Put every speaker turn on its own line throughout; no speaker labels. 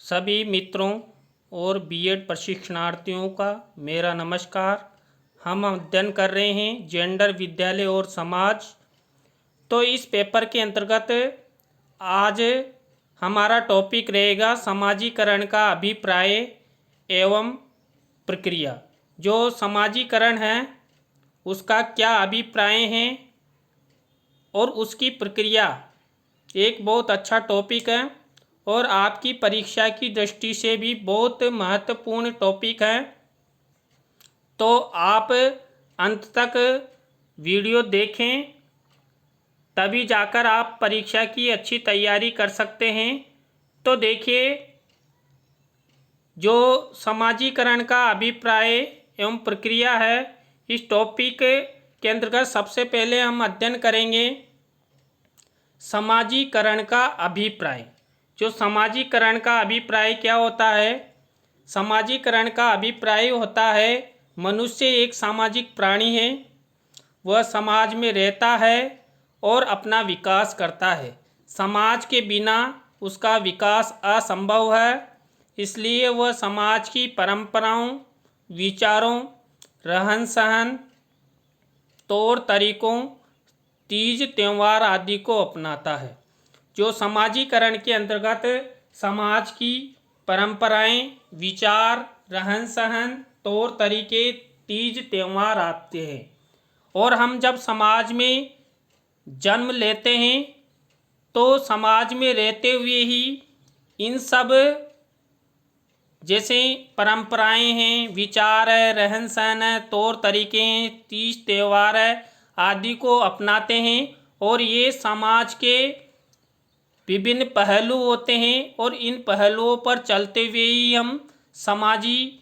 सभी मित्रों और बीएड प्रशिक्षणार्थियों का मेरा नमस्कार। हम अध्ययन कर रहे हैं जेंडर, विद्यालय और समाज। तो इस पेपर के अंतर्गत आज हमारा टॉपिक रहेगा समाजीकरण का अभिप्राय एवं प्रक्रिया। जो समाजीकरण है उसका क्या अभिप्राय है और उसकी प्रक्रिया एक बहुत अच्छा टॉपिक है और आपकी परीक्षा की दृष्टि से भी बहुत महत्वपूर्ण टॉपिक है। तो आप अंत तक वीडियो देखें, तभी जाकर आप परीक्षा की अच्छी तैयारी कर सकते हैं। तो देखिए, जो समाजीकरण का अभिप्राय एवं प्रक्रिया है, इस टॉपिक के अंतर्गत सबसे पहले हम अध्ययन करेंगे समाजीकरण का अभिप्राय। जो समाजीकरण का अभिप्राय क्या होता है? समाजीकरण का अभिप्राय होता है मनुष्य एक सामाजिक प्राणी है, वह समाज में रहता है और अपना विकास करता है। समाज के बिना उसका विकास असंभव है, इसलिए वह समाज की परंपराओं, विचारों, रहन सहन, तौर तरीकों, तीज त्यौहार आदि को अपनाता है। जो समाजीकरण के अंतर्गत समाज की परंपराएं, विचार, रहन सहन, तौर तरीके, तीज त्यौहार आते हैं। और हम जब समाज में जन्म लेते हैं तो समाज में रहते हुए ही इन सब जैसे परंपराएं हैं, विचार है, रहन सहन है, तौर तरीके हैं, तीज त्यौहार है आदि को अपनाते हैं। और ये समाज के विभिन्न पहलू होते हैं और इन पहलुओं पर चलते हुए ही हम समाजीकरण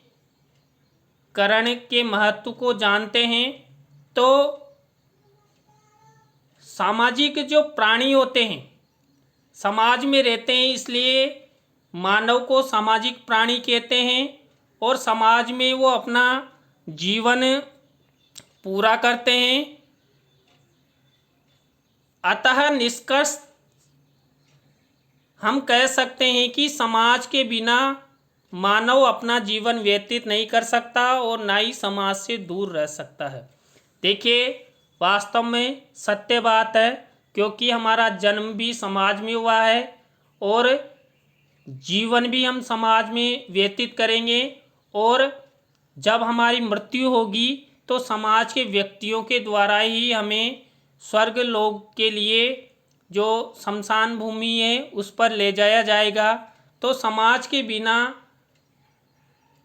के महत्व को जानते हैं। तो सामाजिक जो प्राणी होते हैं समाज में रहते हैं, इसलिए मानव को सामाजिक प्राणी कहते हैं और समाज में वो अपना जीवन पूरा करते हैं। अतः निष्कर्ष हम कह सकते हैं कि समाज के बिना मानव अपना जीवन व्यतीत नहीं कर सकता और ना ही समाज से दूर रह सकता है। देखिए, वास्तव में सत्य बात है, क्योंकि हमारा जन्म भी समाज में हुआ है और जीवन भी हम समाज में व्यतीत करेंगे। और जब हमारी मृत्यु होगी तो समाज के व्यक्तियों के द्वारा ही हमें स्वर्ग लोक के लिए जो शमशान भूमि है उस पर ले जाया जाएगा। तो समाज के बिना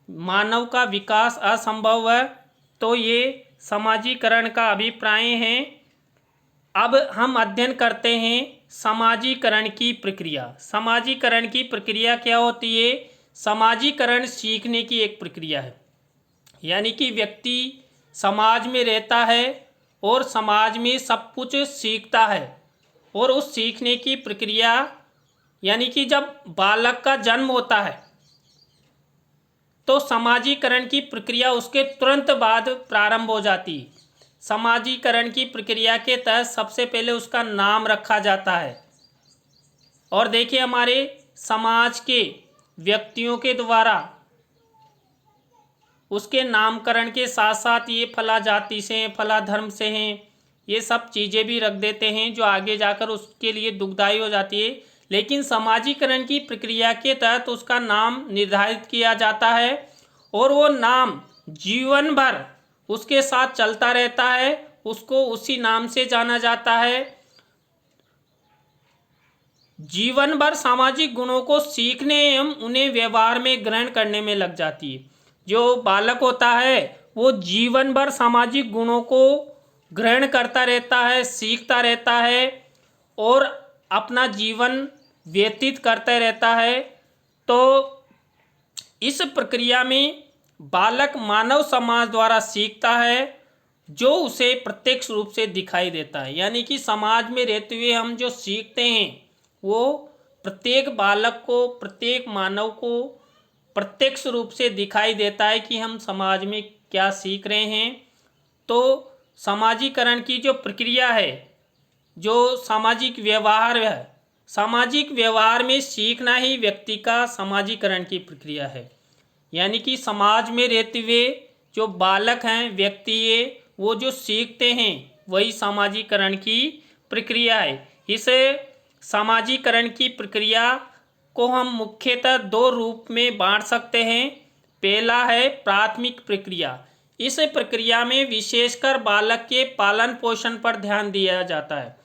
मानव का विकास असंभव है। तो ये समाजीकरण का अभिप्राय है। अब हम अध्ययन करते हैं समाजीकरण की प्रक्रिया। समाजीकरण की प्रक्रिया क्या होती है? समाजीकरण सीखने की एक प्रक्रिया है, यानी कि व्यक्ति समाज में रहता है और समाज में सब कुछ सीखता है। और उस सीखने की प्रक्रिया यानी कि जब बालक का जन्म होता है तो समाजीकरण की प्रक्रिया उसके तुरंत बाद प्रारंभ हो जाती है। समाजीकरण की प्रक्रिया के तहत सबसे पहले उसका नाम रखा जाता है। और देखिए, हमारे समाज के व्यक्तियों के द्वारा उसके नामकरण के साथ साथ ये फला जाति से हैं, फला धर्म से हैं, ये सब चीज़ें भी रख देते हैं जो आगे जाकर उसके लिए दुखदायी हो जाती है। लेकिन समाजीकरण की प्रक्रिया के तहत उसका नाम निर्धारित किया जाता है और वो नाम जीवन भर उसके साथ चलता रहता है, उसको उसी नाम से जाना जाता है। जीवन भर सामाजिक गुणों को सीखने एवं उन्हें व्यवहार में ग्रहण करने में लग जाती है। जो बालक होता है वो जीवन भर सामाजिक गुणों को ग्रहण करता रहता है, सीखता रहता है और अपना जीवन व्यतीत करता रहता है। तो इस प्रक्रिया में बालक मानव समाज द्वारा सीखता है जो उसे प्रत्यक्ष रूप से दिखाई देता है। यानी कि समाज में रहते हुए हम जो सीखते हैं वो प्रत्येक बालक को, प्रत्येक मानव को प्रत्यक्ष रूप से दिखाई देता है कि हम समाज में क्या सीख रहे हैं। तो समाजीकरण की जो प्रक्रिया है, जो सामाजिक व्यवहार है, सामाजिक व्यवहार में सीखना ही व्यक्ति का समाजीकरण की प्रक्रिया है। यानी कि समाज में रहते हुए जो बालक हैं, व्यक्ति है, वो जो सीखते हैं वही सामाजीकरण की प्रक्रिया है। इस सामाजीकरण की प्रक्रिया को हम मुख्यतः दो रूप में बांट सकते हैं। पहला है प्राथमिक प्रक्रिया। इस प्रक्रिया में विशेषकर बालक के पालन पोषण पर ध्यान दिया जाता है।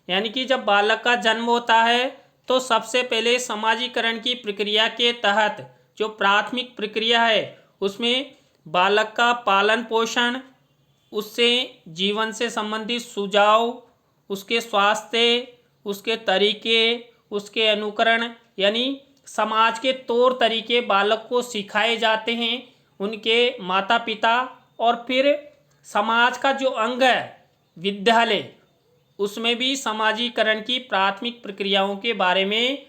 यानी कि जब बालक का जन्म होता है तो सबसे पहले समाजीकरण की प्रक्रिया के तहत जो प्राथमिक प्रक्रिया है उसमें बालक का पालन पोषण, उससे जीवन से संबंधित सुझाव, उसके स्वास्थ्य, उसके तरीके, उसके अनुकरण, यानी समाज के तौर तरीके बालक को सिखाए जाते हैं उनके माता पिता। और फिर समाज का जो अंग है विद्यालय, उसमें भी समाजीकरण की प्राथमिक प्रक्रियाओं के बारे में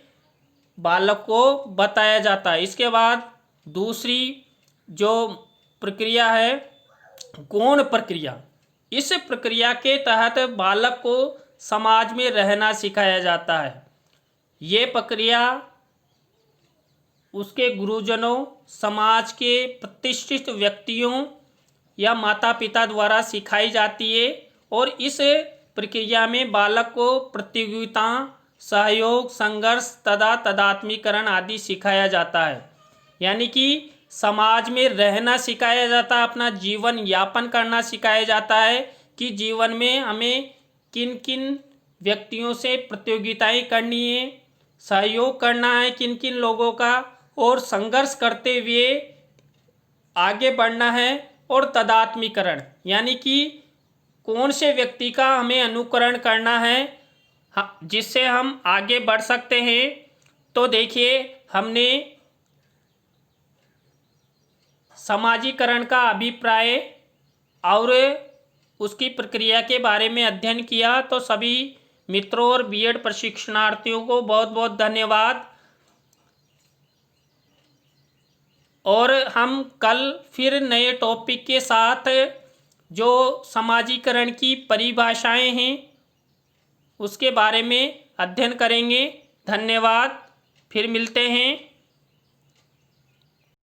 बालक को बताया जाता है। इसके बाद दूसरी जो प्रक्रिया है गौण प्रक्रिया। इस प्रक्रिया के तहत बालक को समाज में रहना सिखाया जाता है। ये प्रक्रिया उसके गुरुजनों, समाज के प्रतिष्ठित व्यक्तियों या माता पिता द्वारा सिखाई जाती है। और इस प्रक्रिया में बालक को प्रतियोगिता, सहयोग, संघर्ष तथा तदात्मीकरण आदि सिखाया जाता है। यानी कि समाज में रहना सिखाया जाता है, अपना जीवन यापन करना सिखाया जाता है कि जीवन में हमें किन किन व्यक्तियों से प्रतियोगिताएं करनी है, सहयोग करना है किन किन लोगों का, और संघर्ष करते हुए आगे बढ़ना है। और तदात्मीकरण यानी कि कौन से व्यक्ति का हमें अनुकरण करना है जिससे हम आगे बढ़ सकते हैं। तो देखिए, हमने समाजीकरण का अभिप्राय और उसकी प्रक्रिया के बारे में अध्ययन किया। तो सभी मित्रों और बीएड प्रशिक्षणार्थियों को बहुत बहुत धन्यवाद। और हम कल फिर नए टॉपिक के साथ जो समाजीकरण की परिभाषाएं हैं उसके बारे में अध्ययन करेंगे। धन्यवाद, फिर मिलते हैं।